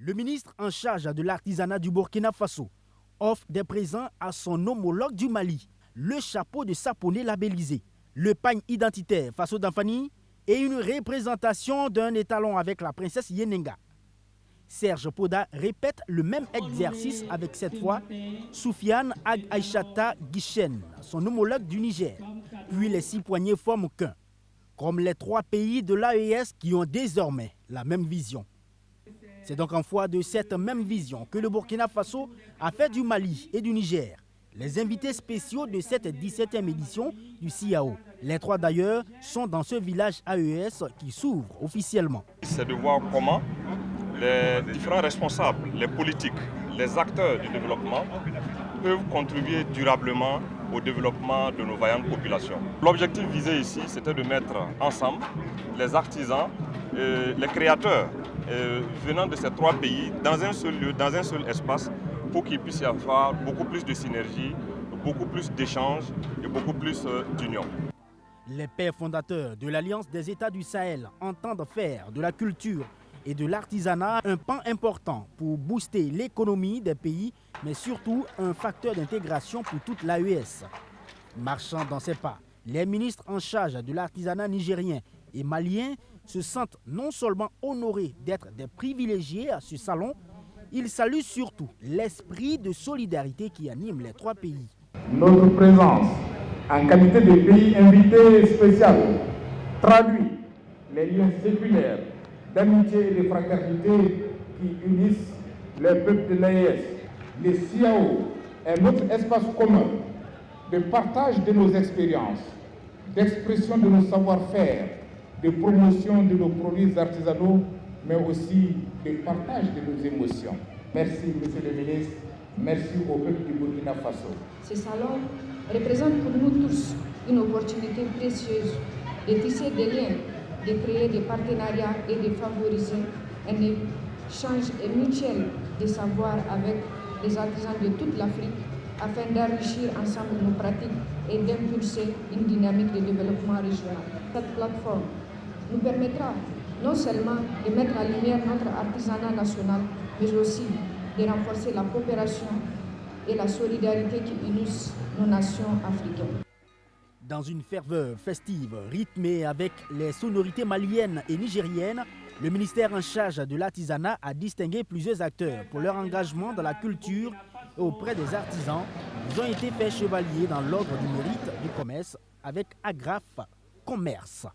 Le ministre en charge de l'artisanat du Burkina Faso offre des présents à son homologue du Mali, le chapeau de saponné labellisé, le pagne identitaire Faso Damfani et une représentation d'un étalon avec la princesse Yenenga. Serge Poda répète le même exercice avec cette fois Soufiane Ag Aïchata Guichen, son homologue du Niger. Puis les 6 poignées forment qu'un, comme les 3 pays de l'AES qui ont désormais la même vision. C'est donc en foi de cette même vision que le Burkina Faso a fait du Mali et du Niger les invités spéciaux de cette 17e édition du CIAO. Les 3 d'ailleurs sont dans ce village AES qui s'ouvre officiellement. C'est de voir comment les différents responsables, les politiques, les acteurs du développement peuvent contribuer durablement au développement de nos vaillantes populations. L'objectif visé ici, c'était de mettre ensemble les artisans, les créateurs venant de ces 3 pays dans un seul lieu, dans un seul espace, pour qu'il puisse y avoir beaucoup plus de synergie, beaucoup plus d'échanges et beaucoup plus d'union. Les pères fondateurs de l'Alliance des États du Sahel entendent faire de la culture et de l'artisanat un pan important pour booster l'économie des pays, mais surtout un facteur d'intégration pour toute l'AES. Marchant dans ses pas, les ministres en charge de l'artisanat nigérien et malien se sentent non seulement honorés d'être des privilégiés à ce salon, ils saluent surtout l'esprit de solidarité qui anime les 3 pays. Notre présence en qualité de pays invité spécial traduit les liens séculaires d'amitié et de fraternité qui unissent les peuples de l'AES. Le CIAO est notre espace commun de partage de nos expériences, d'expression de nos savoir-faire, de promotion de nos produits artisanaux, mais aussi de partage de nos émotions. Merci, Monsieur le ministre. Merci au peuple du Burkina Faso. Ce salon représente pour nous tous une opportunité précieuse de tisser des liens, de créer des partenariats et de favoriser un échange mutuel de savoir avec les artisans de toute l'Afrique afin d'enrichir ensemble nos pratiques et d'impulser une dynamique de développement régional. Cette plateforme nous permettra non seulement de mettre en lumière notre artisanat national, mais aussi de renforcer la coopération et la solidarité qui unissent nos nations africaines. Dans une ferveur festive rythmée avec les sonorités maliennes et nigériennes, le ministère en charge de l'artisanat a distingué plusieurs acteurs pour leur engagement dans la culture et auprès des artisans. Ils ont été faits chevaliers dans l'ordre du mérite du commerce avec Agraf Commerce.